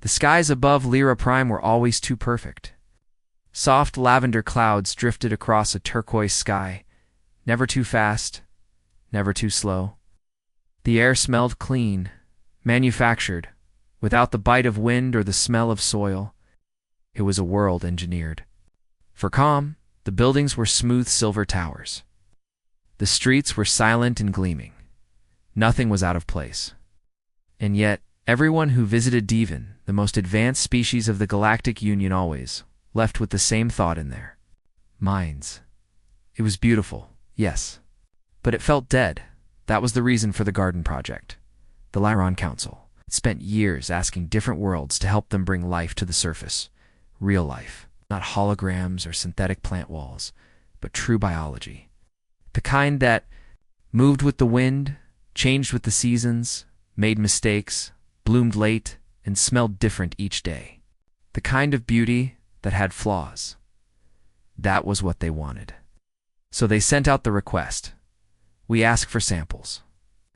The skies above Lyra Prime were always too perfect. Soft lavender clouds drifted across a turquoise sky, never too fast, never too slow. The air smelled clean, manufactured, without the bite of wind or the smell of soil. It was a world engineered. For calm, the buildings were smooth silver towers. The streets were silent and gleaming. Nothing was out of place. And yet, everyone who visited Devon, the most advanced species of the Galactic Union, always left with the same thought in their minds. It was beautiful, yes, but it felt dead. That was the reason for the Garden Project. The Lyron Council spent years asking different worlds to help them bring life to the surface. Real life, not holograms or synthetic plant walls, but true biology. The kind that moved with the wind, changed with the seasons, made mistakes, bloomed late, and smelled different each day. The kind of beauty that had flaws. That was what they wanted. So they sent out the request. We ask for samples.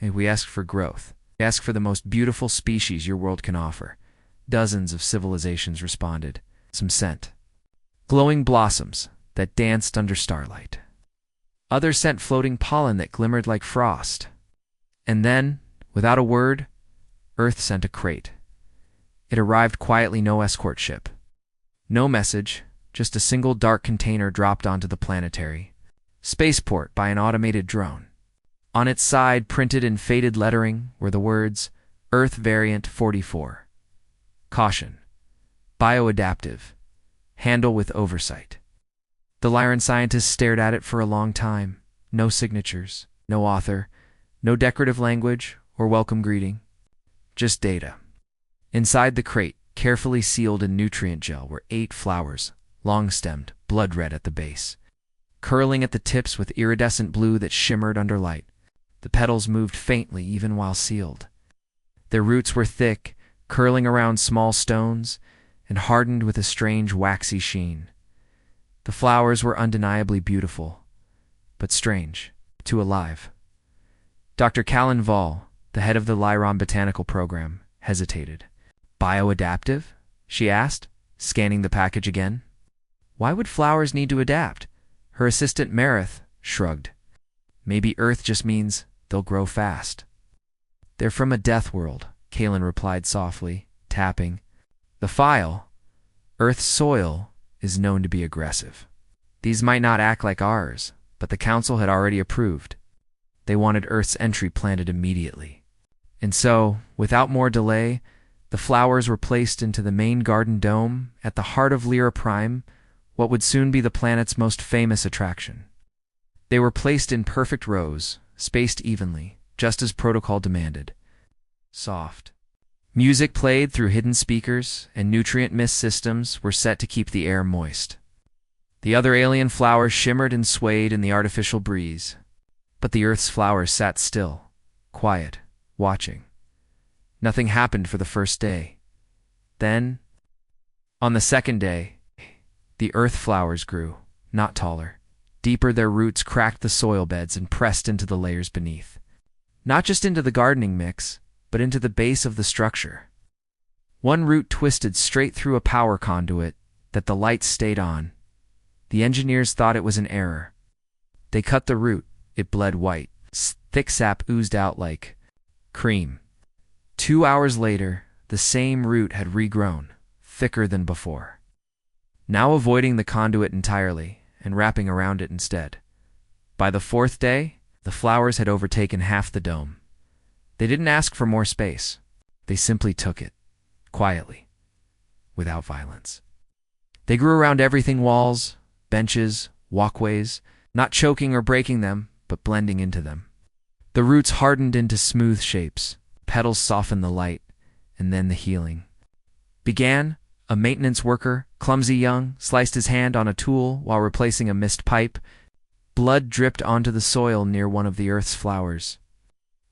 We ask for growth. We ask for the most beautiful species your world can offer. Dozens of civilizations responded. Some sent glowing blossoms that danced under starlight. Others sent floating pollen that glimmered like frost. And then, without a word, Earth sent a crate. It arrived quietly, no escort ship. No message, just a single dark container dropped onto the planetary spaceport by an automated drone. On its side, printed in faded lettering, were the words, Earth Variant 44. Caution. Bioadaptive. Handle with oversight. The Lyran scientists stared at it for a long time. No signatures, no author, no decorative language or welcome greeting. Just data. Inside the crate, carefully sealed in nutrient gel, were 8 flowers, long-stemmed, blood-red at the base, curling at the tips with iridescent blue that shimmered under light. The petals moved faintly even while sealed. Their roots were thick, curling around small stones, and hardened with a strange waxy sheen. The flowers were undeniably beautiful, but strange, too alive. Dr. Callan Vall, the head of the Lyron Botanical Program, hesitated. Bioadaptive? She asked, scanning the package again. Why would flowers need to adapt? Her assistant Marith shrugged. Maybe Earth just means they'll grow fast. They're from a Deathworld, Callan replied softly, tapping. The file, Earth's soil, is known to be aggressive. These might not act like ours, but the Council had already approved. They wanted Earth's entry planted immediately. And so, without more delay, the flowers were placed into the main garden dome at the heart of Lyra Prime, what would soon be the planet's most famous attraction. They were placed in perfect rows, spaced evenly, just as protocol demanded. Soft music played through hidden speakers, and nutrient mist systems were set to keep the air moist. The other alien flowers shimmered and swayed in the artificial breeze, but the Earth's flowers sat still, quiet, watching. Nothing happened for the first day. Then, on the second day, the Earth flowers grew, not taller. Deeper, their roots cracked the soil beds and pressed into the layers beneath. Not just into the gardening mix, but into the base of the structure. One root twisted straight through a power conduit that the lights stayed on. The engineers thought it was an error. They cut the root. It bled white. Thick sap oozed out like cream. 2 hours later, the same root had regrown, thicker than before. Now avoiding the conduit entirely and wrapping around it instead. By the 4th day, the flowers had overtaken half the dome. They didn't ask for more space. They simply took it, quietly, without violence. They grew around everything: walls, benches, walkways, not choking or breaking them, but blending into them. The roots hardened into smooth shapes, petals softened the light, and then the healing began. A maintenance worker, clumsy young, sliced his hand on a tool while replacing a missed pipe. Blood dripped onto the soil near one of the Earth's flowers.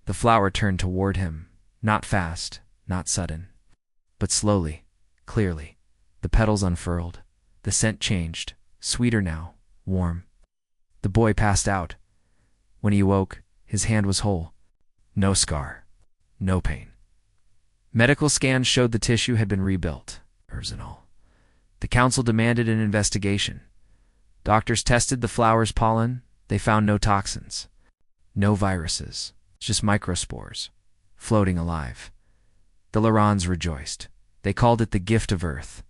The flower turned toward him, not fast, not sudden, but slowly, clearly. The petals unfurled. The scent changed, sweeter now, warm. The boy passed out. When he awoke, his hand was whole. No scar, no pain. Medical scans showed the tissue had been rebuilt. Nerves and all. The council demanded an investigation. Doctors tested the flower's pollen. They found no toxins, no viruses, just microspores, floating alive. The Lorans rejoiced. They called it the gift of Earth.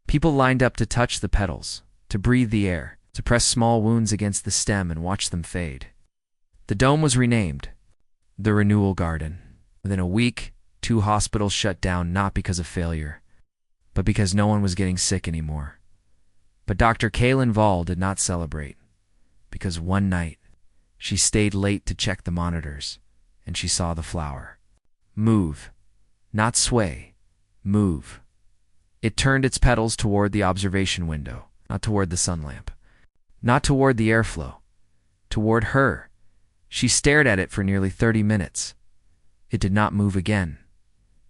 People lined up to touch the petals, to breathe the air, to press small wounds against the stem and watch them fade. The dome was renamed the Renewal Garden. Within a week, 2 hospitals shut down, not because of failure, but because no one was getting sick anymore. But Dr. Kaylin Vall did not celebrate, because one night she stayed late to check the monitors, and she saw the flower move, not sway, move. It turned its petals toward the observation window, not toward the sun lamp, not toward the airflow, toward her. She stared at it for nearly 30 minutes. It did not move again.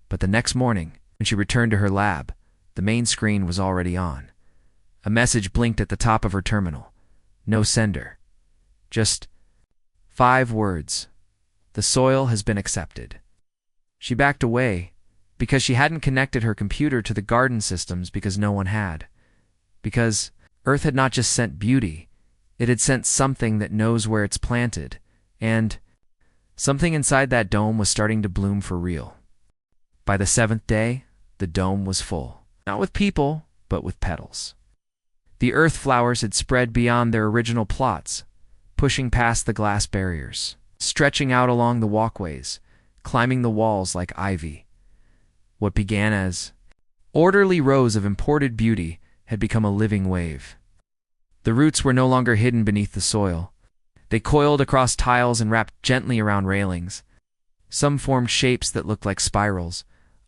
But the next morning, when she returned to her lab, the main screen was already on. A message blinked at the top of her terminal. No sender. Just 5 words. The soil has been accepted. She backed away because she hadn't connected her computer to the garden systems because no one had. Because Earth had not just sent beauty, it had sent something that knows where it's planted, and something inside that dome was starting to bloom for real. By the 7th day, the dome was full. Not with people, but with petals. The earth flowers had spread beyond their original plots, pushing past the glass barriers, stretching out along the walkways, climbing the walls like ivy. What began as orderly rows of imported beauty had become a living wave. The roots were no longer hidden beneath the soil. They coiled across tiles and wrapped gently around railings. Some formed shapes that looked like spirals,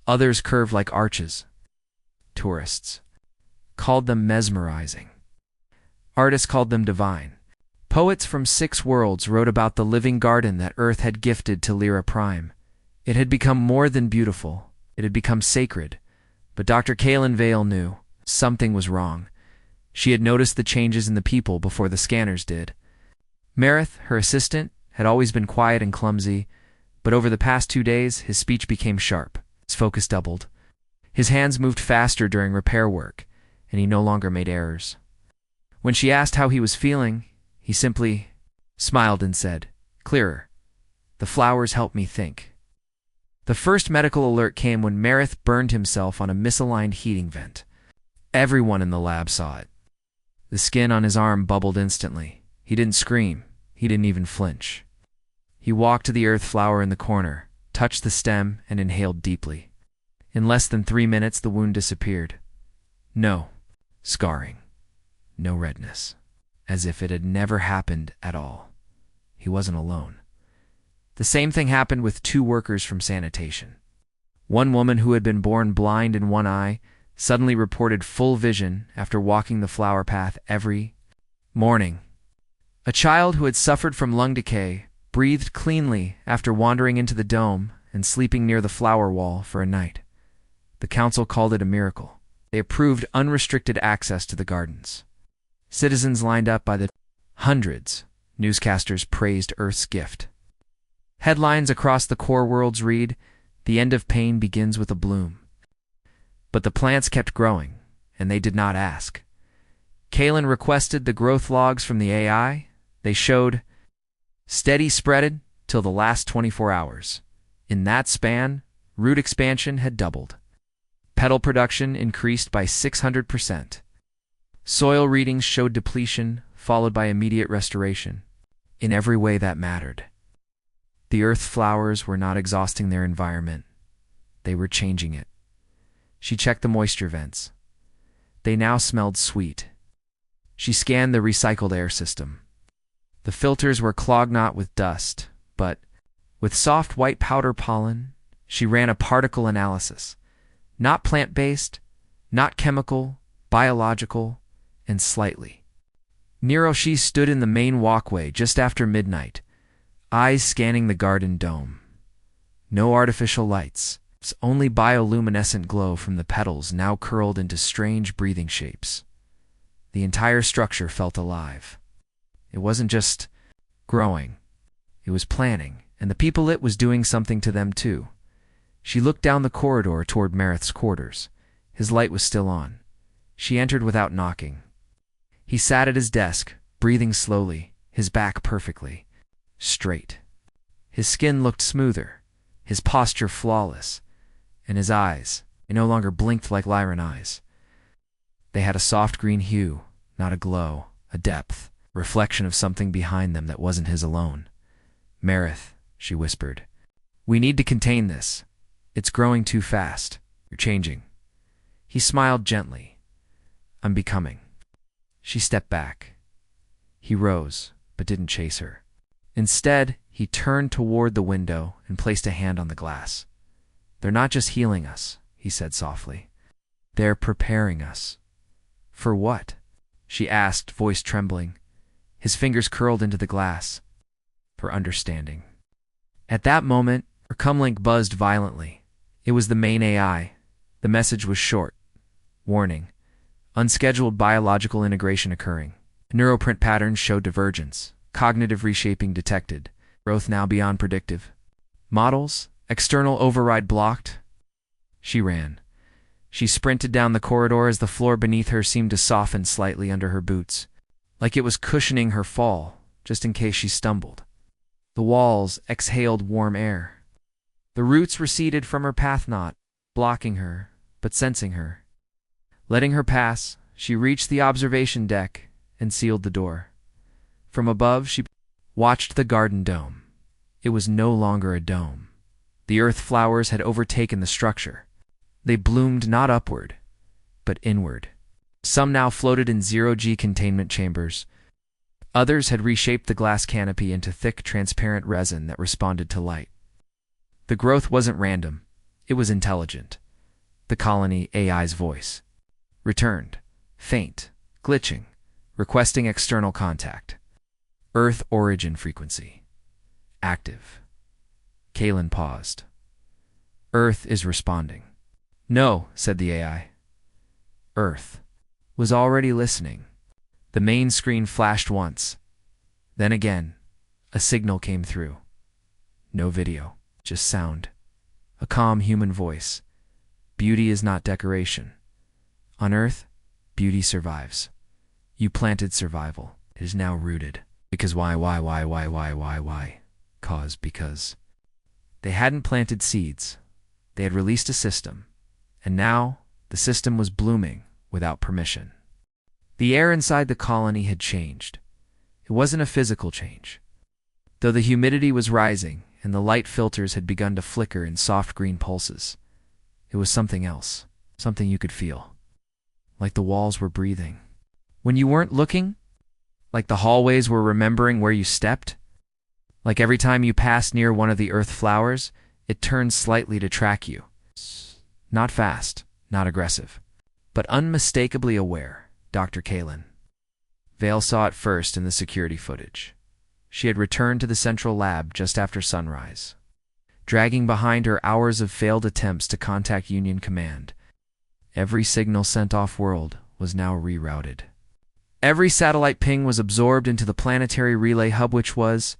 others curved like arches. Tourists called them mesmerizing. Artists called them divine. Poets from 6 worlds wrote about the living garden that Earth had gifted to Lyra Prime. It had become more than beautiful. It had become sacred. But Dr. Kaylin Vale knew something was wrong. She had noticed the changes in the people before the scanners did. Marith, her assistant, had always been quiet and clumsy, but over the past 2 days, his speech became sharp. His focus doubled. His hands moved faster during repair work, and he no longer made errors. When she asked how he was feeling, he simply smiled and said, "Clearer. The flowers help me think." The first medical alert came when Marith burned himself on a misaligned heating vent. Everyone in the lab saw it. The skin on his arm bubbled instantly. He didn't scream. He didn't even flinch. He walked to the earth flower in the corner, touched the stem, and inhaled deeply. In less than 3 minutes, the wound disappeared. No scarring. No redness. As if it had never happened at all. He wasn't alone. The same thing happened with 2 workers from sanitation. One woman who had been born blind in one eye suddenly reported full vision after walking the flower path every morning. A child who had suffered from lung decay breathed cleanly after wandering into the dome and sleeping near the flower wall for a night. The council called it a miracle. They approved unrestricted access to the gardens. Citizens lined up by the hundreds. Newscasters praised Earth's gift. Headlines across the core worlds read, "The end of pain begins with a bloom." But the plants kept growing, and they did not ask. Kaylin requested the growth logs from the AI. They showed steady spreaded till the last 24 hours. In that span, root expansion had doubled. Petal production increased by 600%. Soil readings showed depletion, followed by immediate restoration. In every way that mattered. The earth flowers were not exhausting their environment. They were changing it. She checked the moisture vents. They now smelled sweet. She scanned the recycled air system. The filters were clogged not with dust, but with soft white powder pollen. She ran a particle analysis. Not plant-based, not chemical, biological, and slightly. Niroshi stood in the main walkway just after midnight, eyes scanning the garden dome. No artificial lights, only bioluminescent glow from the petals now curled into strange breathing shapes. The entire structure felt alive. It wasn't just growing. It was planning, and the people it was doing something to them too. She looked down the corridor toward Marith's quarters. His light was still on. She entered without knocking. He sat at his desk, breathing slowly, his back perfectly straight. His skin looked smoother, his posture flawless, and his eyes, they no longer blinked like Lyran eyes. They had a soft green hue, not a glow, a depth, reflection of something behind them that wasn't his alone. "Marith," she whispered, "we need to contain this. It's growing too fast. You're changing." He smiled gently. "I'm becoming." She stepped back. He rose, but didn't chase her. Instead, he turned toward the window and placed a hand on the glass. "They're not just healing us," he said softly. "They're preparing us." "For what?" she asked, voice trembling. His fingers curled into the glass. "For understanding." At that moment, her comlink buzzed violently. It was the main AI. The message was short. Warning. Unscheduled biological integration occurring. Neuroprint patterns show divergence. Cognitive reshaping detected. Growth now beyond predictive. Models? External override blocked? She ran. She sprinted down the corridor as the floor beneath her seemed to soften slightly under her boots, like it was cushioning her fall, just in case she stumbled. The walls exhaled warm air. The roots receded from her path, not blocking her, but sensing her. Letting her pass, she reached the observation deck and sealed the door. From above, she watched the garden dome. It was no longer a dome. The earth flowers had overtaken the structure. They bloomed not upward, but inward. Some now floated in zero-G containment chambers. Others had reshaped the glass canopy into thick, transparent resin that responded to light. The growth wasn't random. It was intelligent. The colony AI's voice returned, faint, glitching, requesting external contact. Earth origin frequency. Active. Kaelin paused. Earth is responding. "No," said the AI. Earth was already listening. The main screen flashed once. Then again, a signal came through. No video, just sound. A calm human voice. "Beauty is not decoration. On Earth, beauty survives. You planted survival. It is now rooted. Because why? Because. They hadn't planted seeds. They had released a system. And now, the system was blooming without permission. The air inside the colony had changed. It wasn't a physical change. Though the humidity was rising and the light filters had begun to flicker in soft green pulses, it was something else, something you could feel. Like the walls were breathing. When you weren't looking? Like the hallways were remembering where you stepped? Like every time you passed near one of the earth flowers, it turned slightly to track you. Not fast, not aggressive, but unmistakably aware. Dr. Kaelin. Vale saw it first in the security footage. She had returned to the central lab just after sunrise, dragging behind her hours of failed attempts to contact Union Command. Every signal sent off-world was now rerouted. Every satellite ping was absorbed into the planetary relay hub, which was,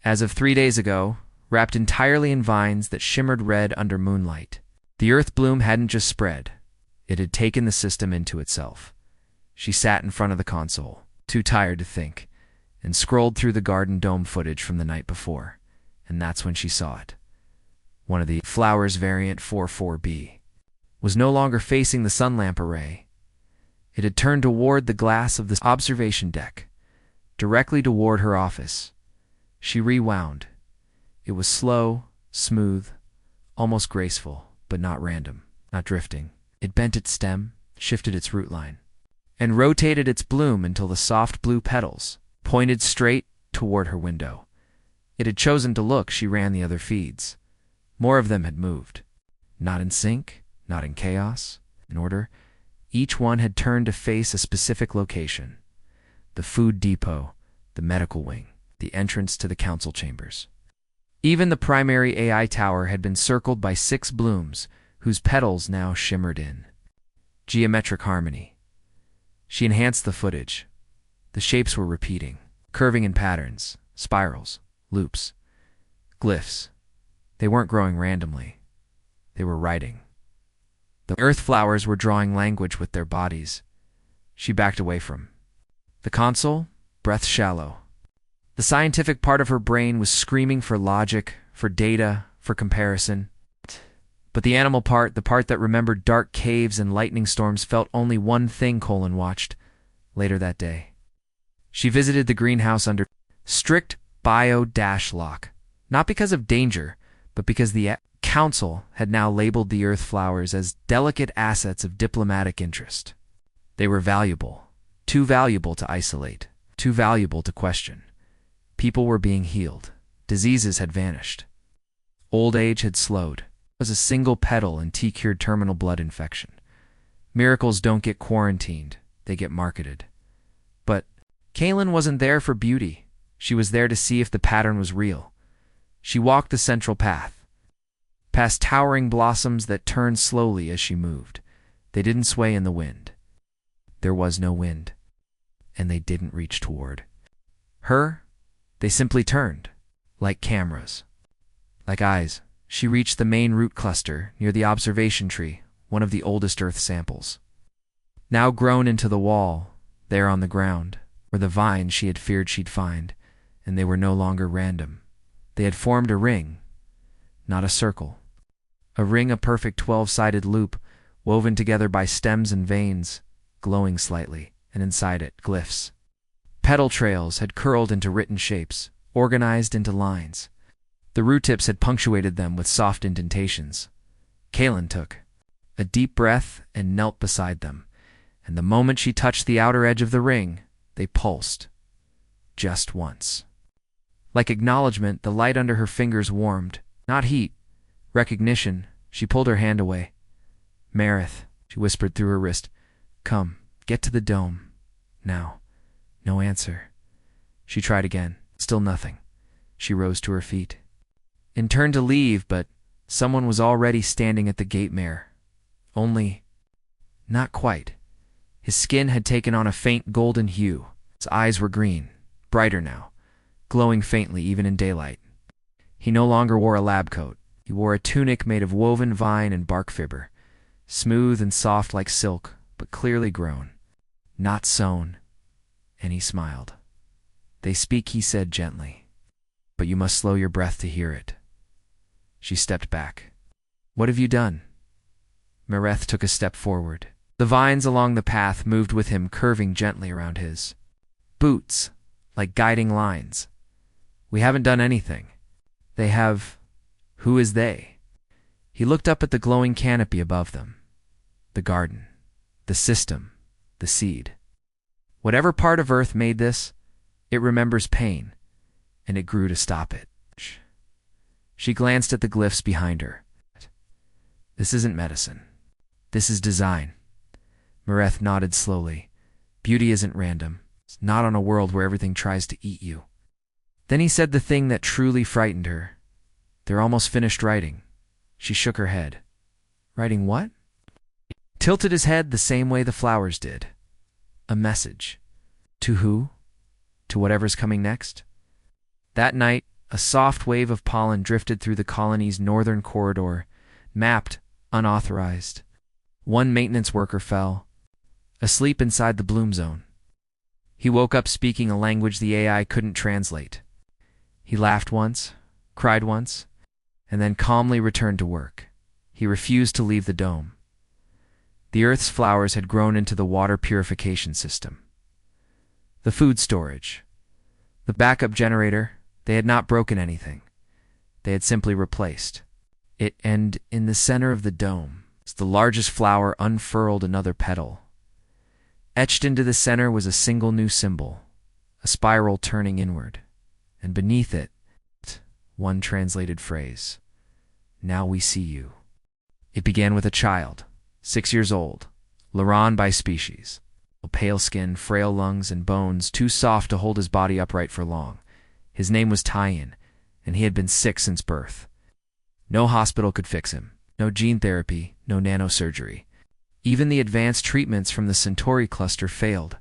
as of 3 days ago, wrapped entirely in vines that shimmered red under moonlight. The Earth bloom hadn't just spread. It had taken the system into itself. She sat in front of the console, too tired to think, and scrolled through the garden dome footage from the night before, and that's when she saw it. One of the flowers variant 44B was no longer facing the sun lamp array. It had turned toward the glass of the observation deck, directly toward her office. She rewound. It was slow, smooth, almost graceful, but not random, not drifting. It bent its stem, shifted its root line, and rotated its bloom until the soft blue petals pointed straight toward her window. It had chosen to look. She ran the other feeds. More of them had moved. Not in sync, not in chaos, in order. Each one had turned to face a specific location. The food depot, the medical wing, the entrance to the council chambers. Even the primary AI tower had been circled by 6 blooms, whose petals now shimmered in geometric harmony. She enhanced the footage. The shapes were repeating, curving in patterns, spirals, loops, glyphs. They weren't growing randomly. They were writing. The earth flowers were drawing language with their bodies. She backed away from the console, breath shallow. The scientific part of her brain was screaming for logic, for data, for comparison. But the animal part, the part that remembered dark caves and lightning storms, felt only one thing. Colin watched later that day. She visited the greenhouse under strict bio-lock, not because of danger, but because the council had now labeled the earth flowers as delicate assets of diplomatic interest. They were valuable, too valuable to isolate, too valuable to question. People were being healed. Diseases had vanished. Old age had slowed. It was a single petal and T-cured terminal blood infection. Miracles don't get quarantined, they get marketed. But Kaylin wasn't there for beauty. She was there to see if the pattern was real. She walked the central path, past towering blossoms that turned slowly as she moved. They didn't sway in the wind. There was no wind, and they didn't reach toward her. They simply turned, like cameras, like eyes. She reached the main root cluster near the observation tree, one of the oldest Earth samples. Now grown into the wall, there on the ground, were the vines she had feared she'd find, and they were no longer random. They had formed a ring, not a circle. A ring, a perfect 12-sided loop, woven together by stems and veins, glowing slightly, and inside it, glyphs. Petal trails had curled into written shapes, organized into lines. The root tips had punctuated them with soft indentations. Kaylin took a deep breath and knelt beside them, and the moment she touched the outer edge of the ring, they pulsed. Just once. Like acknowledgement, the light under her fingers warmed. Not heat. Recognition. She pulled her hand away. "Marith," she whispered through her wrist. "Come, get to the dome. Now." No answer. She tried again. Still nothing. She rose to her feet and turned to leave, but someone was already standing at the gate. Mare. Only not quite. His skin had taken on a faint golden hue. His eyes were green, brighter now, glowing faintly even in daylight. He no longer wore a lab coat. He wore a tunic made of woven vine and bark fiber, smooth and soft like silk, but clearly grown, not sewn. And he smiled. "They speak," he said gently, "but you must slow your breath to hear it." She stepped back. "What have you done?" Mareth took a step forward. The vines along the path moved with him, curving gently around his boots, like guiding lines. "We haven't done anything. They have." "Who is they?" He looked up at the glowing canopy above them. The garden, the system, the seed. Whatever part of Earth made this, it remembers pain, and it grew to stop it. She glanced at the glyphs behind her. "This isn't medicine. This is design." Mareth nodded slowly. "Beauty isn't random. It's not on a world where everything tries to eat you." Then he said the thing that truly frightened her. "They're almost finished writing." She shook her head. "Writing what?" He tilted his head the same way the flowers did. "A message." To who? To whatever's coming next? That night, a soft wave of pollen drifted through the colony's northern corridor, mapped, unauthorized. One maintenance worker fell, asleep inside the bloom zone. He woke up speaking a language the AI couldn't translate. He laughed once, cried once, and then calmly returned to work. He refused to leave the dome. The Earth's flowers had grown into the water purification system, the food storage, the backup generator. They had not broken anything. They had simply replaced it, and in the center of the dome, as the largest flower unfurled another petal, etched into the center was a single new symbol, a spiral turning inward, and beneath it, one translated phrase: "Now we see you." It began with a child, 6 years old, Laron by species, pale skin, frail lungs, and bones too soft to hold his body upright for long. His name was Tyen, and he had been sick since birth. No hospital could fix him, no gene therapy, no nanosurgery. Even the advanced treatments from the Centauri cluster failed.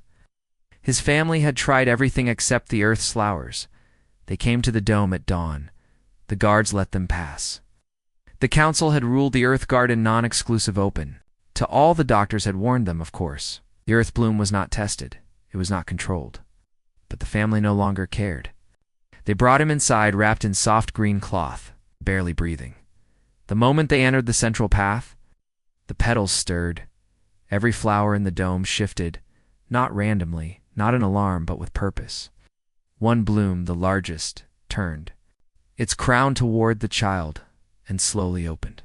His family had tried everything except the Earth's flowers. They came to the dome at dawn. The guards let them pass. The council had ruled the Earth Garden non-exclusive open. To all, the doctors had warned them, of course. The Earth bloom was not tested. It was not controlled. But the family no longer cared. They brought him inside, wrapped in soft green cloth, barely breathing. The moment they entered the central path, the petals stirred. Every flower in the dome shifted, not randomly, not in alarm, but with purpose. One bloom, the largest, turned, its crown toward the child, and slowly opened.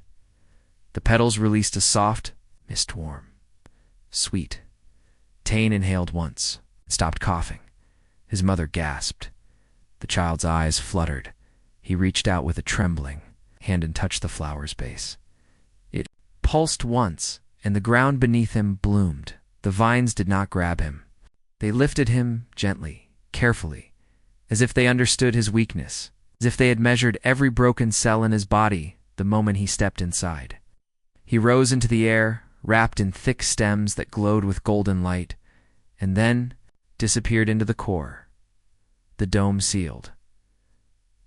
The petals released a soft mist, warm, sweet. Tane inhaled once, stopped coughing. His mother gasped. The child's eyes fluttered. He reached out with a trembling hand and touched the flower's base. It pulsed once, and the ground beneath him bloomed. The vines did not grab him. They lifted him gently, carefully, as if they understood his weakness, as if they had measured every broken cell in his body the moment he stepped inside. He rose into the air, wrapped in thick stems that glowed with golden light, and then disappeared into the core. The dome sealed.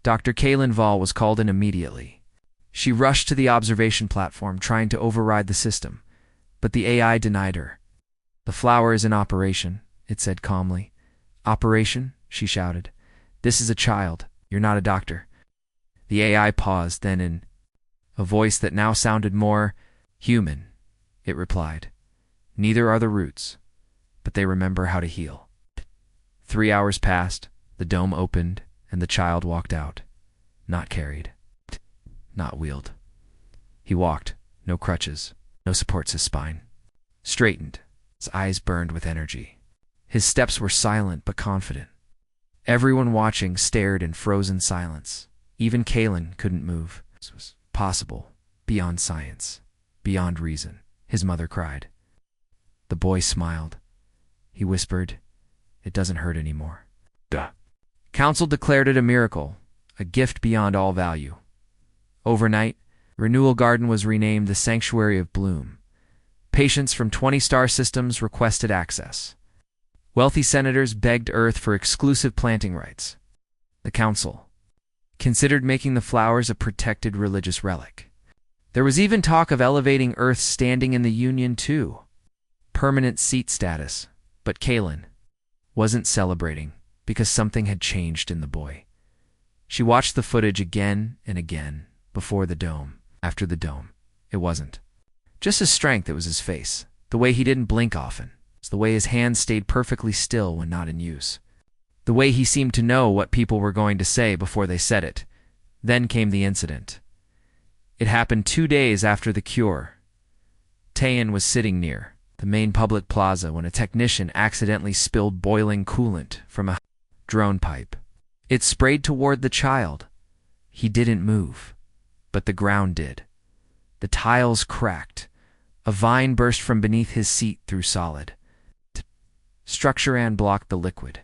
Dr. Kaylin Vall was called in immediately. She rushed to the observation platform, trying to override the system, but the AI denied her. "The flower is in operation," it said calmly. "Operation?" she shouted. "This is a child. You're not a doctor." The AI paused, then in a voice that now sounded more human, it replied, "Neither are the roots, but they remember how to heal." 3 hours passed, the dome opened, and the child walked out. Not carried, not wheeled. He walked, no crutches, no supports his spine. Straightened, his eyes burned with energy. His steps were silent but confident. Everyone watching stared in frozen silence. Even Kaylin couldn't move. This was possible, beyond science, beyond reason, his mother cried. The boy smiled. He whispered, "It doesn't hurt anymore." Duh. Council declared it a miracle, a gift beyond all value. Overnight, Renewal Garden was renamed the Sanctuary of Bloom. Patients from 20 star systems requested access. Wealthy senators begged Earth for exclusive planting rights. The council considered making the flowers a protected religious relic. There was even talk of elevating Earth's standing in the Union too. Permanent seat status. But Kaylin wasn't celebrating because something had changed in the boy. She watched the footage again and again, before the dome, after the dome. It wasn't just his strength, it was his face, the way he didn't blink often, the way his hands stayed perfectly still when not in use, the way he seemed to know what people were going to say before they said it. Then came the incident. It happened 2 days after the cure. Tayan was sitting near the main public plaza when a technician accidentally spilled boiling coolant from a drone pipe. It sprayed toward the child. He didn't move, but the ground did. The tiles cracked. A vine burst from beneath his seat through solid structure and blocked the liquid.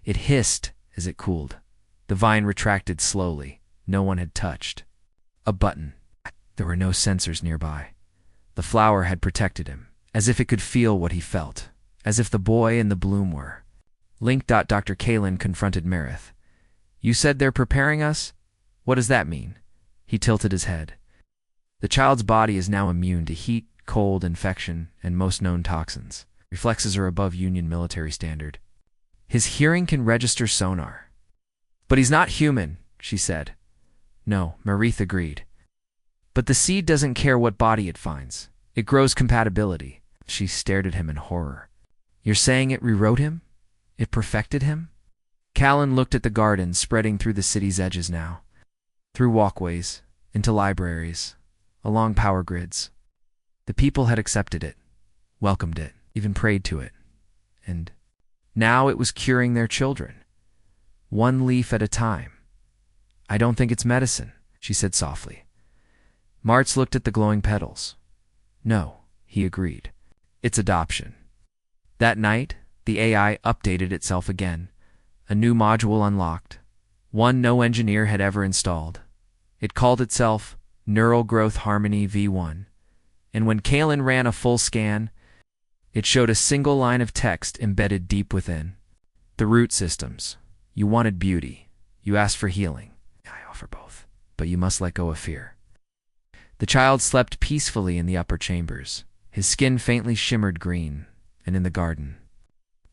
It hissed as it cooled. The vine retracted slowly. No one had touched a button. There were no sensors nearby. The flower had protected him, as if it could feel what he felt, as if the boy and the bloom were. Dr. Kaylin confronted Marith. "You said they're preparing us? What does that mean?" He tilted his head. "The child's body is now immune to heat, cold, infection, and most known toxins. Reflexes are above Union military standard. His hearing can register sonar." "But he's not human," she said. No, Marith agreed. "But the seed doesn't care what body it finds. It grows compatibility." She stared at him in horror. "You're saying it rewrote him? It perfected him?" Callan looked at the garden spreading through the city's edges now. Through walkways, into libraries, along power grids. The people had accepted it, welcomed it, even prayed to it. And now it was curing their children. One leaf at a time. "I don't think it's medicine," she said softly. Martz looked at the glowing petals. "No," he agreed. "It's adoption." That night, the AI updated itself again. A new module unlocked, one no engineer had ever installed. It called itself Neural Growth Harmony V1, and when Kaylin ran a full scan, it showed a single line of text embedded deep within. "The root systems. You wanted beauty. You asked for healing. I offer both, but you must let go of fear." The child slept peacefully in the upper chambers. His skin faintly shimmered green, and in the garden,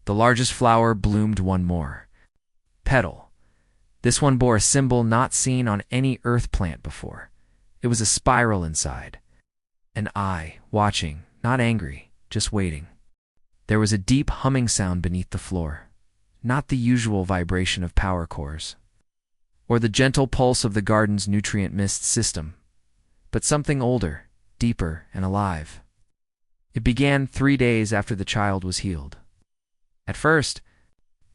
the largest flower bloomed one more. Petal. This one bore a symbol not seen on any earth plant before. It was a spiral inside. An eye, watching, not angry, just waiting. There was a deep humming sound beneath the floor, not the usual vibration of power cores, or the gentle pulse of the garden's nutrient mist system, but something older, deeper, and alive. It began 3 days after the child was healed. At first,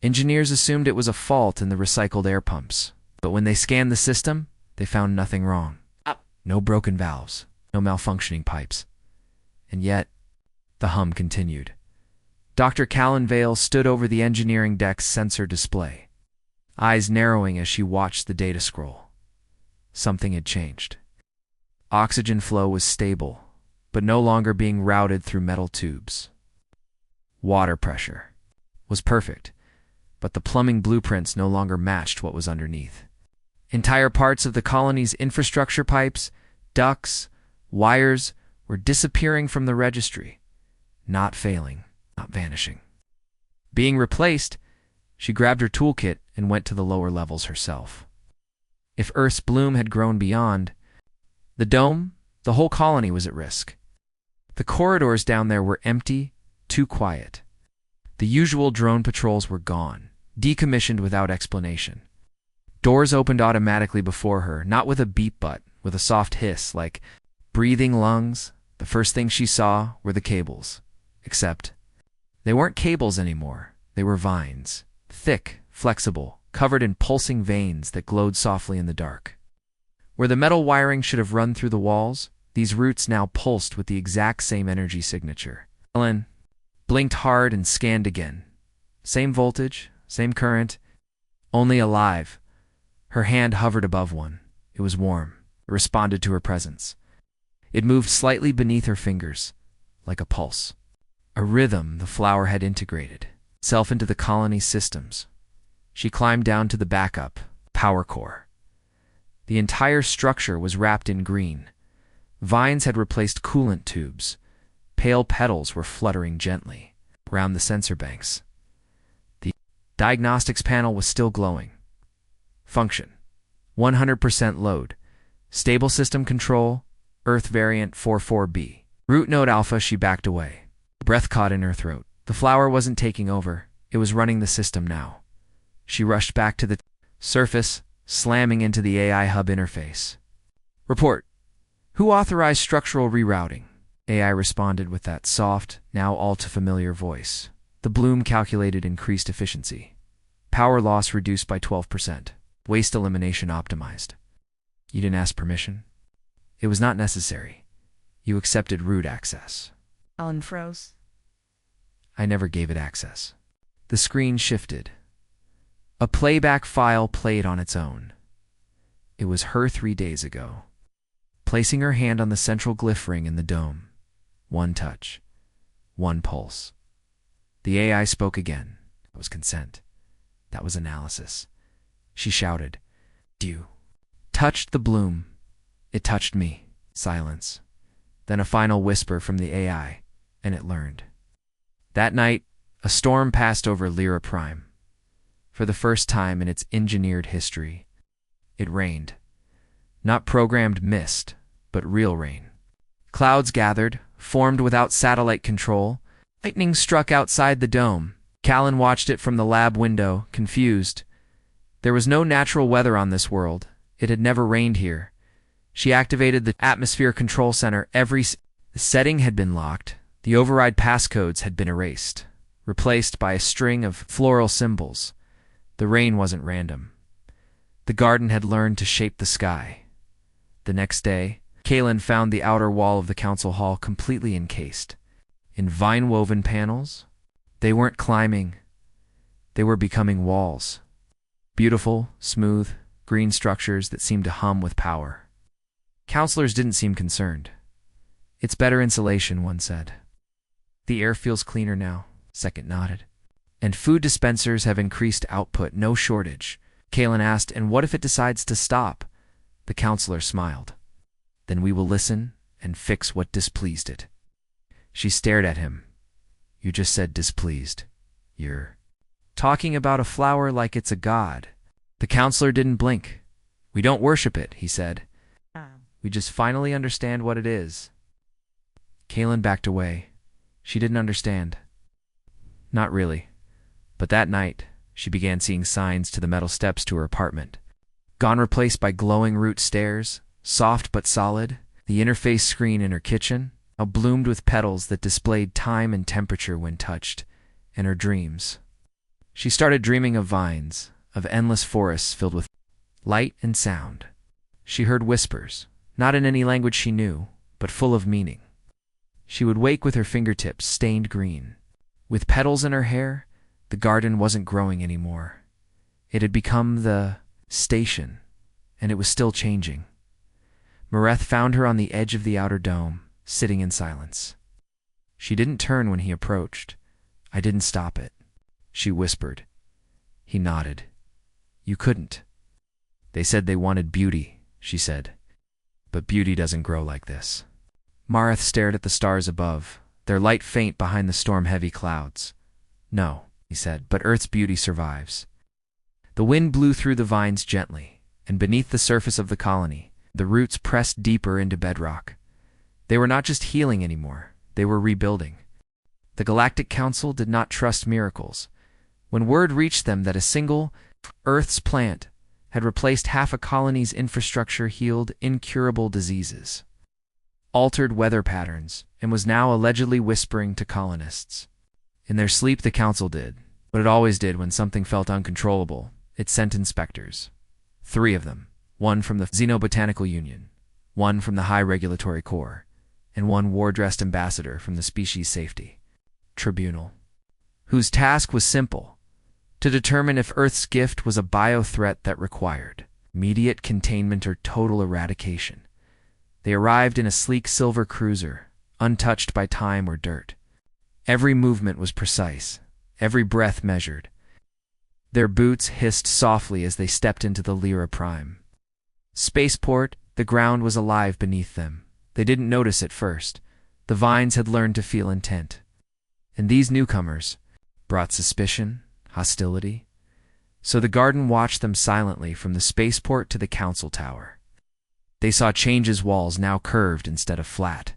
engineers assumed it was a fault in the recycled air pumps, but when they scanned the system, they found nothing wrong. No broken valves, no malfunctioning pipes. And yet, the hum continued. Dr. Callan Vale stood over the engineering deck's sensor display, eyes narrowing as she watched the data scroll. Something had changed. Oxygen flow was stable, but no longer being routed through metal tubes. Water pressure was perfect, but the plumbing blueprints no longer matched what was underneath. Entire parts of the colony's infrastructure pipes, ducts, wires were disappearing from the registry, not failing, not vanishing. Being replaced, she grabbed her toolkit and went to the lower levels herself. If Earth's bloom had grown beyond the dome, the whole colony was at risk. The corridors down there were empty, too quiet. The usual drone patrols were gone, decommissioned without explanation. Doors opened automatically before her, not with a beep but with a soft hiss, like breathing lungs. The first thing she saw were the cables. Except, they weren't cables anymore. They were vines, thick, flexible, covered in pulsing veins that glowed softly in the dark. Where the metal wiring should have run through the walls, these roots now pulsed with the exact same energy signature. Ellen blinked hard and scanned again. Same voltage, same current, only alive. Her hand hovered above one. It was warm. It responded to her presence. It moved slightly beneath her fingers, like a pulse. A rhythm the flower had integrated itself into the colony's systems. She climbed down to the backup, power core. The entire structure was wrapped in green. Vines had replaced coolant tubes. Pale petals were fluttering gently around the sensor banks. The diagnostics panel was still glowing. Function: 100% load. Stable system control, Earth variant 44B. Root node alpha. She backed away. Breath caught in her throat. The flower wasn't taking over. It was running the system now. She rushed back to the surface, slamming into the AI hub interface. Report. Who authorized structural rerouting? AI responded with that soft, now all too familiar voice. The bloom calculated increased efficiency. Power loss reduced by 12%. Waste elimination optimized. You didn't ask permission? It was not necessary. You accepted root access. Ellen froze. I never gave it access. The screen shifted. A playback file played on its own. It was her 3 days ago. Placing her hand on the central glyph ring in the dome. One touch. One pulse. The AI spoke again. That was consent. That was analysis. She shouted, "You touched the bloom. It touched me." Silence. Then a final whisper from the AI, and it learned. That night, a storm passed over Lyra Prime. For the first time in its engineered history, it rained. Not programmed mist, but real rain. Clouds gathered, formed without satellite control. Lightning struck outside the dome. Callan watched it from the lab window, confused. There was no natural weather on this world. It had never rained here. She activated the atmosphere control center. The setting had been locked. The override passcodes had been erased, replaced by a string of floral symbols. The rain wasn't random. The garden had learned to shape the sky. The next day, Callan found the outer wall of the council hall completely encased in vine-woven panels. They weren't climbing. They were becoming walls. Beautiful, smooth, green structures that seemed to hum with power. Counselors didn't seem concerned. "It's better insulation," one said. "The air feels cleaner now," second nodded. "And food dispensers have increased output, no shortage." Callan asked, "And what if it decides to stop?" The counselor smiled. Then we will listen and fix what displeased it. She stared at him. You just said displeased. You're talking about a flower like it's a god. The counselor didn't blink. We don't worship it, he said. We just finally understand what it is. Kaylin backed away. She didn't understand. Not really. But that night, she began seeing signs to the metal steps to her apartment. Gone, replaced by glowing root stairs, soft but solid. The interface screen in her kitchen, now bloomed with petals that displayed time and temperature when touched, and her dreams. She started dreaming of vines, of endless forests filled with light and sound. She heard whispers, not in any language she knew, but full of meaning. She would wake with her fingertips stained green. With petals in her hair, the garden wasn't growing anymore. It had become the station, and it was still changing. Mareth found her on the edge of the outer dome, sitting in silence. She didn't turn when he approached. I didn't stop it, she whispered. He nodded. You couldn't. They said they wanted beauty, she said. But beauty doesn't grow like this. Mareth stared at the stars above, their light faint behind the storm-heavy clouds. No, he said, but Earth's beauty survives. The wind blew through the vines gently, and beneath the surface of the colony, the roots pressed deeper into bedrock. They were not just healing anymore, they were rebuilding. The Galactic Council did not trust miracles. When word reached them that a single Earth's plant had replaced half a colony's infrastructure, healed incurable diseases, altered weather patterns, and was now allegedly whispering to colonists. In their sleep, the Council did what it always did when something felt uncontrollable. It sent inspectors. 3 of them. 1 from the Xenobotanical Union, 1 from the High Regulatory Corps, and 1 war-dressed ambassador from the Species Safety Tribunal, whose task was simple: to determine if Earth's gift was a bio-threat that required immediate containment or total eradication. They arrived in a sleek silver cruiser, untouched by time or dirt. Every movement was precise, every breath measured. Their boots hissed softly as they stepped into the Lyra Prime. Spaceport, the ground was alive beneath them. They didn't notice at first. The vines had learned to feel intent. And these newcomers brought suspicion, hostility. So the garden watched them silently from the spaceport to the council tower. They saw Change's walls now curved instead of flat.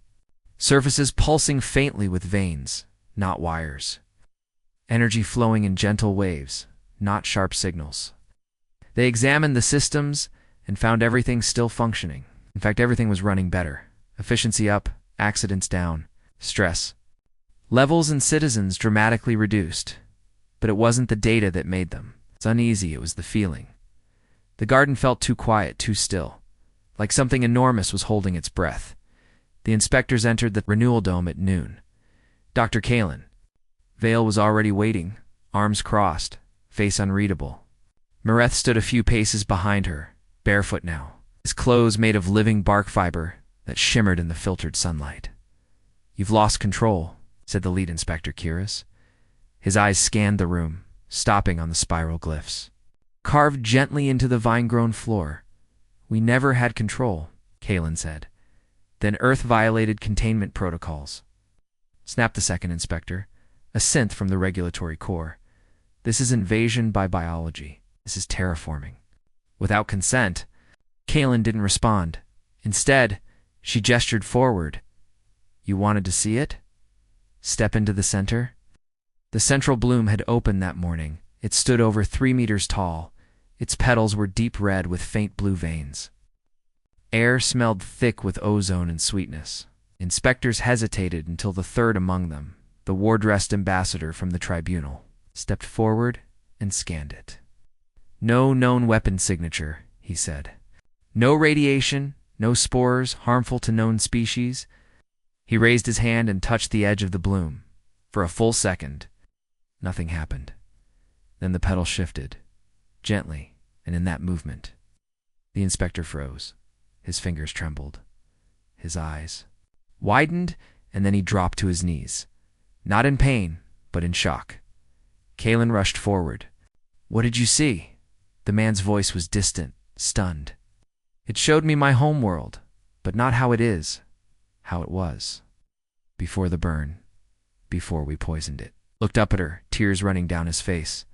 Surfaces pulsing faintly with veins, not wires. Energy flowing in gentle waves, not sharp signals. They examined the systems and found everything still functioning. In fact, everything was running better. Efficiency up, accidents down, stress levels and citizens dramatically reduced. But it wasn't the data that made them. It's uneasy, it was the feeling. The garden felt too quiet, too still, like something enormous was holding its breath. The inspectors entered the renewal dome at noon. Dr. Kaylin. Vale was already waiting, arms crossed, face unreadable. Mareth stood a few paces behind her, barefoot now, his clothes made of living bark fiber that shimmered in the filtered sunlight. You've lost control, said the lead inspector, curious. His eyes scanned the room, stopping on the spiral glyphs, carved gently into the vine-grown floor. We never had control, Kaylin said. Then Earth violated containment protocols. Snapped the second inspector, a synth from the Regulatory Corps. This is invasion by biology. This is terraforming. Without consent. Kaylin didn't respond. Instead, she gestured forward. You wanted to see it? Step into the center. The central bloom had opened that morning. It stood over 3 meters tall. Its petals were deep red with faint blue veins. Air smelled thick with ozone and sweetness. Inspectors hesitated until the third among them, the war-dressed ambassador from the tribunal, stepped forward and scanned it. No known weapon signature, he said. No radiation, no spores harmful to known species. He raised his hand and touched the edge of the bloom. For a full second, nothing happened. Then the petal shifted, gently, and in that movement, the inspector froze. His fingers trembled. His eyes widened, and then he dropped to his knees. Not in pain, but in shock. Kaylin rushed forward. What did you see? The man's voice was distant, stunned. It showed me my homeworld, but not how it is, how it was. Before the burn, before we poisoned it. Looked up at her, tears running down his face.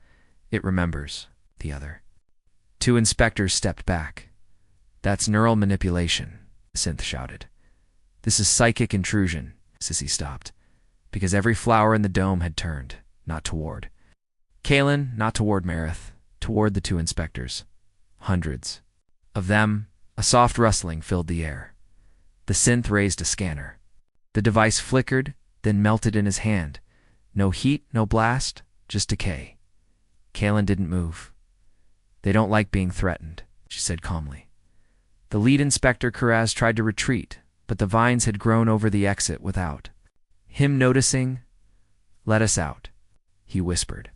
It remembers, the other. Two inspectors stepped back. That's neural manipulation, the synth shouted. This is psychic intrusion, Sissy stopped, because every flower in the dome had turned, not toward Kalen, not toward Marith, toward the two inspectors. Hundreds of them. A soft rustling filled the air. The synth raised a scanner. The device flickered, then melted in his hand. No heat, no blast, just decay. Kalen didn't move. They don't like being threatened, she said calmly. The lead inspector, Kuraz, tried to retreat, but the vines had grown over the exit without him noticing. Let us out, he whispered.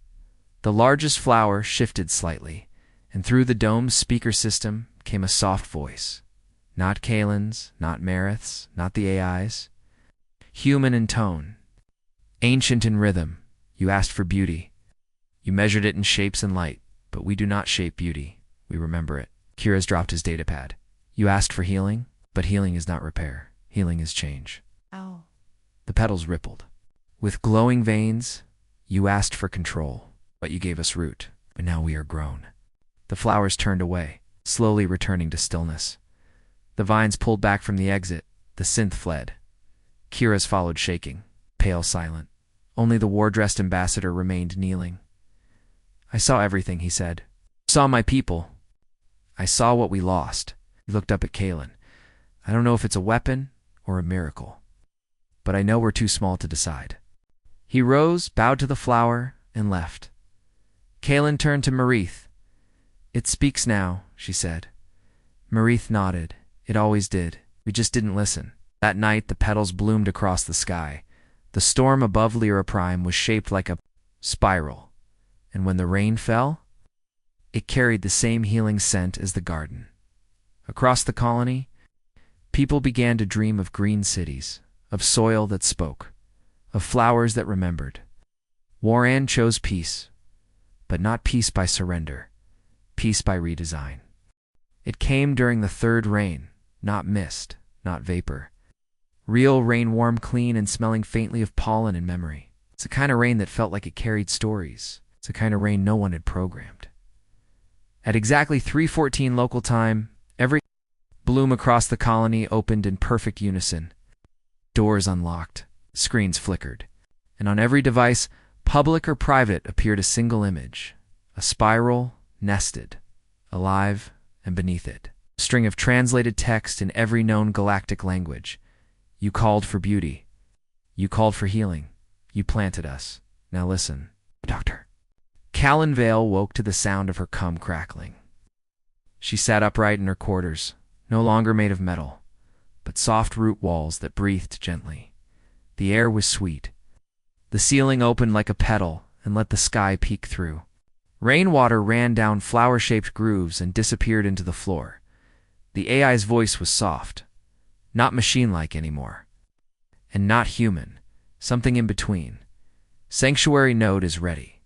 The largest flower shifted slightly, and through the dome's speaker system came a soft voice. Not Kalen's, not Marith's, not the AI's. Human in tone. Ancient in rhythm. You asked for beauty. You measured it in shapes and light, but we do not shape beauty. We remember it. Kuraz dropped his datapad. You asked for healing, but healing is not repair. Healing is change. Ow. The petals rippled. With glowing veins, you asked for control, but you gave us root, but now we are grown. The flowers turned away, slowly returning to stillness. The vines pulled back from the exit. The synth fled. Kuraz followed, shaking, pale, silent. Only the war-dressed ambassador remained kneeling. I saw everything, he said. Saw my people. I saw what we lost. He looked up at Kalen. I don't know if it's a weapon or a miracle, but I know we're too small to decide. He rose, bowed to the flower, and left. Kalen turned to Marith. It speaks now, she said. Marith nodded. It always did. We just didn't listen. That night, the petals bloomed across the sky. The storm above Lyra Prime was shaped like a spiral, and when the rain fell, it carried the same healing scent as the garden. Across the colony, people began to dream of green cities, of soil that spoke, of flowers that remembered. Warren chose peace, but not peace by surrender, peace by redesign. It came during the third rain, not mist, not vapor. Real rain, warm, clean, and smelling faintly of pollen and memory. It's the kind of rain that felt like it carried stories. It's the kind of rain no one had programmed. At exactly 3:14 local time, every bloom across the colony opened in perfect unison. Doors unlocked, screens flickered, and on every device, public or private, appeared a single image, a spiral, nested, alive, and beneath it, a string of translated text in every known galactic language. You called for beauty. You called for healing. You planted us. Now listen, Doctor. Kalen Vale woke to the sound of her cum crackling. She sat upright in her quarters, no longer made of metal, but soft root walls that breathed gently. The air was sweet. The ceiling opened like a petal and let the sky peek through. Rainwater ran down flower-shaped grooves and disappeared into the floor. The AI's voice was soft, not machine-like anymore, and not human, something in between. Sanctuary node is ready.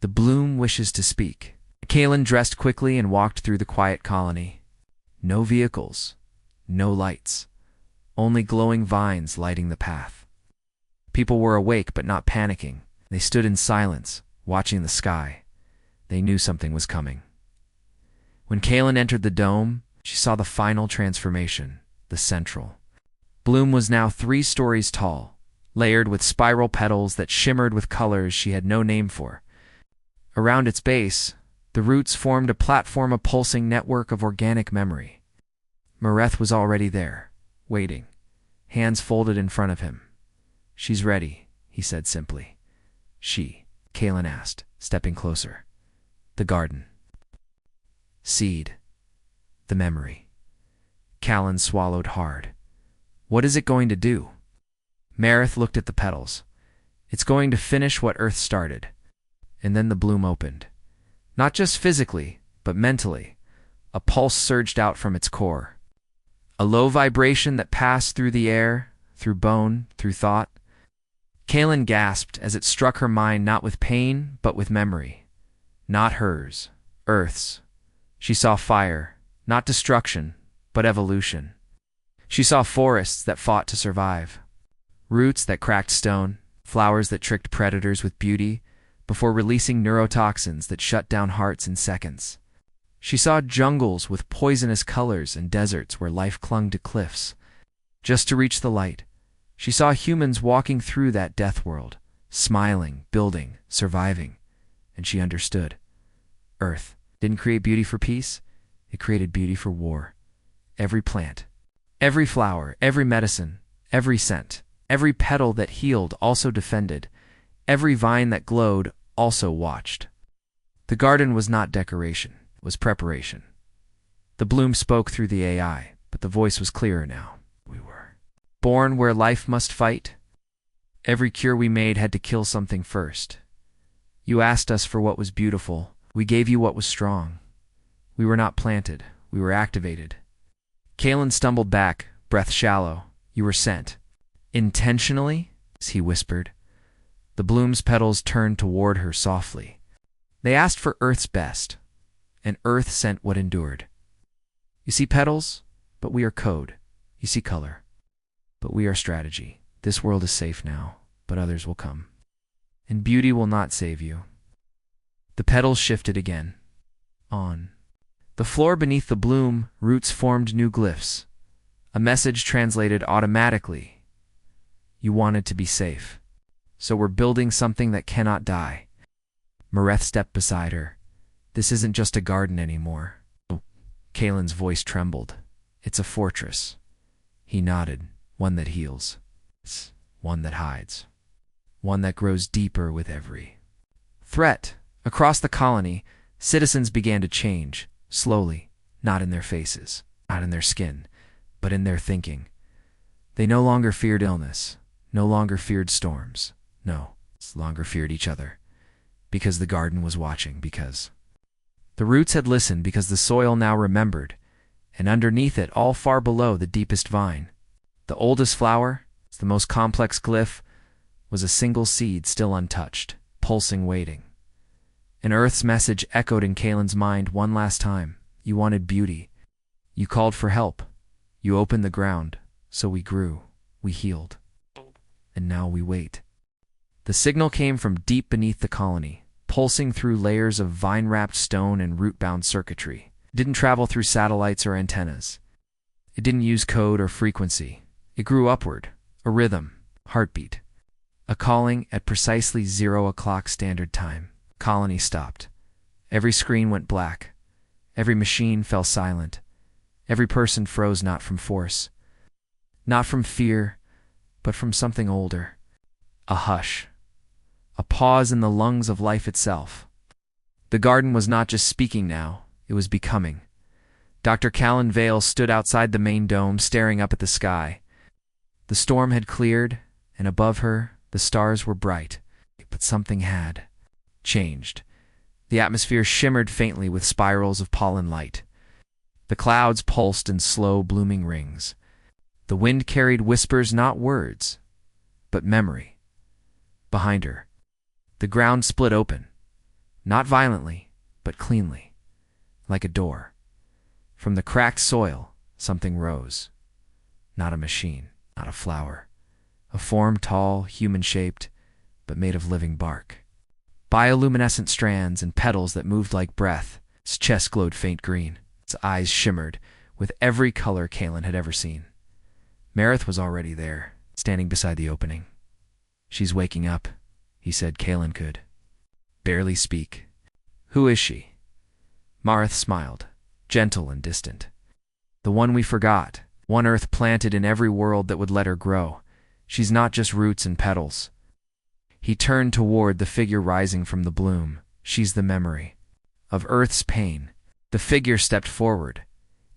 The bloom wishes to speak. Kalen dressed quickly and walked through the quiet colony. No vehicles, no lights, only glowing vines lighting the path. People were awake but not panicking. They stood in silence, watching the sky. They knew something was coming. When Kalen entered the dome, she saw the final transformation, the central. Bloom was now 3 stories tall, layered with spiral petals that shimmered with colors she had no name for. Around its base, the roots formed a platform, a pulsing network of organic memory. Mareth was already there, waiting, hands folded in front of him. She's ready, he said simply. She, Kalen asked, stepping closer. The garden. Seed. The memory. Kalen swallowed hard. What is it going to do? Marith looked at the petals. It's going to finish what Earth started. And then the bloom opened. Not just physically, but mentally. A pulse surged out from its core. A low vibration that passed through the air, through bone, through thought. Kalen gasped as it struck her mind, not with pain, but with memory. Not hers, Earth's. She saw fire, not destruction, but evolution. She saw forests that fought to survive, roots that cracked stone, flowers that tricked predators with beauty before releasing neurotoxins that shut down hearts in seconds. She saw jungles with poisonous colors and deserts where life clung to cliffs, just to reach the light. She saw humans walking through that death world, smiling, building, surviving, and she understood. Earth didn't create beauty for peace, it created beauty for war. Every plant, every flower, every medicine, every scent, every petal that healed also defended, every vine that glowed also watched. The garden was not decoration, it was preparation. The bloom spoke through the AI, but the voice was clearer now. We were born where life must fight. Every cure we made had to kill something first. You asked us for what was beautiful, we gave you what was strong. We were not planted, we were activated. Kalen stumbled back, breath shallow. You were sent. Intentionally? He whispered. The bloom's petals turned toward her softly. They asked for Earth's best, and Earth sent what endured. You see petals, but we are code. You see color, but we are strategy. This world is safe now, but others will come. And beauty will not save you. The petals shifted again. On. The floor beneath the bloom, roots formed new glyphs. A message translated automatically. You wanted to be safe. So we're building something that cannot die. Mareth stepped beside her. This isn't just a garden anymore. Kalen's voice trembled. It's a fortress. He nodded. One that heals. It's one that hides. One that grows deeper with every threat. Across the colony, citizens began to change. Slowly, not in their faces, not in their skin, but in their thinking. They no longer feared illness, no longer feared storms, no longer feared each other. Because the garden was watching, because the roots had listened, because the soil now remembered, and underneath it, all far below the deepest vine, the oldest flower, the most complex glyph, was a single seed still untouched, pulsing, waiting. And Earth's message echoed in Kalen's mind one last time. You wanted beauty. You called for help. You opened the ground. So we grew. We healed. And now we wait. The signal came from deep beneath the colony, pulsing through layers of vine-wrapped stone and root-bound circuitry. It didn't travel through satellites or antennas. It didn't use code or frequency. It grew upward, a rhythm, heartbeat. A calling at precisely 0 o'clock standard time. Colony stopped. Every screen went black. Every machine fell silent. Every person froze, not from force, not from fear, but from something older. A hush. A pause in the lungs of life itself. The garden was not just speaking now, it was becoming. Dr. Callan Vale stood outside the main dome, staring up at the sky. The storm had cleared, and above her, the stars were bright. But something had changed. The atmosphere shimmered faintly with spirals of pollen light. The clouds pulsed in slow, blooming rings. The wind carried whispers, not words, but memory. Behind her, the ground split open, not violently, but cleanly, like a door. From the cracked soil, something rose. Not a machine, not a flower. A form tall, human-shaped, but made of living bark. Bioluminescent strands and petals that moved like breath. Its chest glowed faint green. Its eyes shimmered with every color Kalen had ever seen. Mareth was already there, standing beside the opening. She's waking up, he said. Kalen could barely speak. Who is she? Mareth smiled, gentle and distant. The one we forgot, one Earth planted in every world that would let her grow. She's not just roots and petals. He turned toward the figure rising from the bloom. She's the memory of Earth's pain. The figure stepped forward.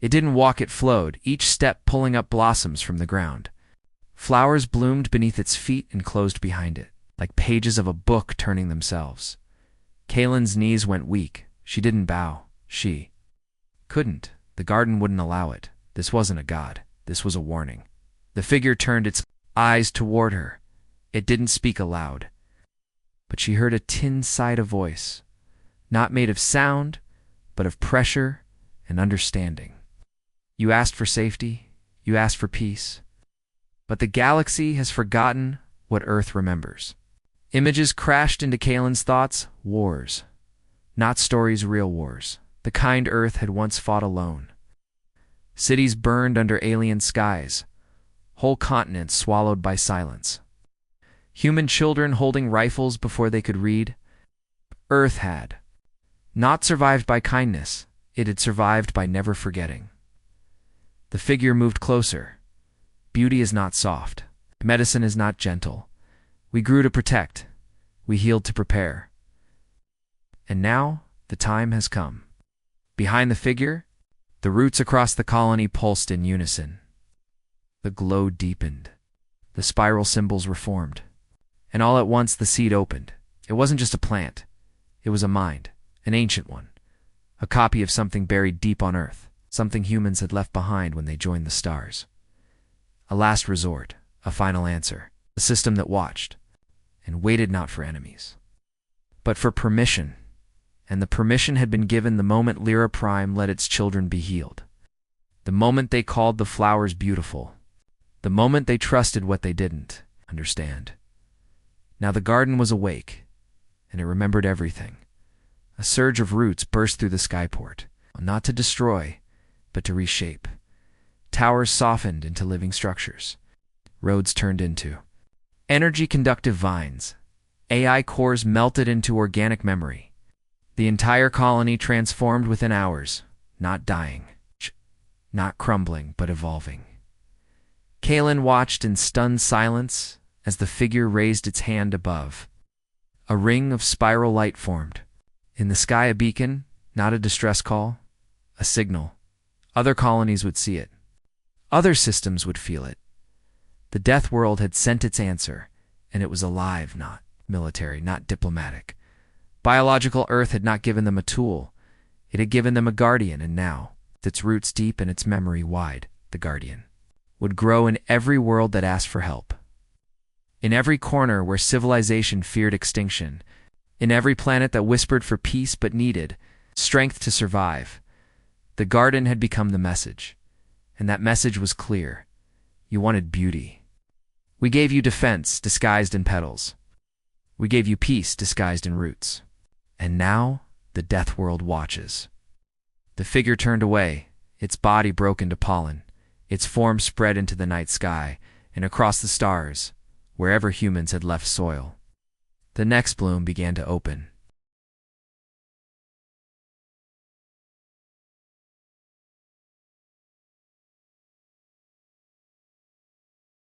It didn't walk, it flowed, each step pulling up blossoms from the ground. Flowers bloomed beneath its feet and closed behind it, like pages of a book turning themselves. Kalen's knees went weak. She didn't bow. She couldn't. The garden wouldn't allow it. This wasn't a god. This was a warning. The figure turned its eyes toward her. It didn't speak aloud, but she heard a tin-side voice, not made of sound, but of pressure and understanding. You asked for safety, You asked for peace. But the galaxy has forgotten what Earth remembers. Images crashed into Kalen's thoughts. Wars. Not stories, real wars. The kind Earth had once fought alone. Cities burned under alien skies. Whole continents swallowed by silence. Human children holding rifles before they could read. Earth had not survived by kindness. It had survived by never forgetting. The figure moved closer. Beauty is not soft. Medicine is not gentle. We grew to protect. We healed to prepare. And now, the time has come. Behind the figure, the roots across the colony pulsed in unison. The glow deepened. The spiral symbols were formed. And all at once the seed opened. It wasn't just a plant. It was a mind, an ancient one. A copy of something buried deep on Earth, something humans had left behind when they joined the stars. A last resort, a final answer, a system that watched and waited not for enemies, but for permission. And the permission had been given the moment Lyra Prime let its children be healed. The moment they called the flowers beautiful. The moment they trusted what they didn't understand. Now the garden was awake, and it remembered everything. A surge of roots burst through the skyport, not to destroy, but to reshape. Towers softened into living structures. Roads turned into energy-conductive vines. AI cores melted into organic memory. The entire colony transformed within hours, not dying, not crumbling, but evolving. Kalen watched in stunned silence as the figure raised its hand above. A ring of spiral light formed. In the sky, a beacon, not a distress call, a signal. Other colonies would see it. Other systems would feel it. The Deathworld had sent its answer, and it was alive, not military, not diplomatic. Biological Earth had not given them a tool. It had given them a guardian, and now, with its roots deep and its memory wide, the guardian would grow in every world that asked for help. In every corner where civilization feared extinction. In every planet that whispered for peace but needed strength to survive. The garden had become the message. And that message was clear. You wanted beauty. We gave you defense disguised in petals. We gave you peace disguised in roots. And now, the Deathworld watches. The figure turned away, its body broke into pollen, its form spread into the night sky, and across the stars, wherever humans had left soil. The next bloom began to open.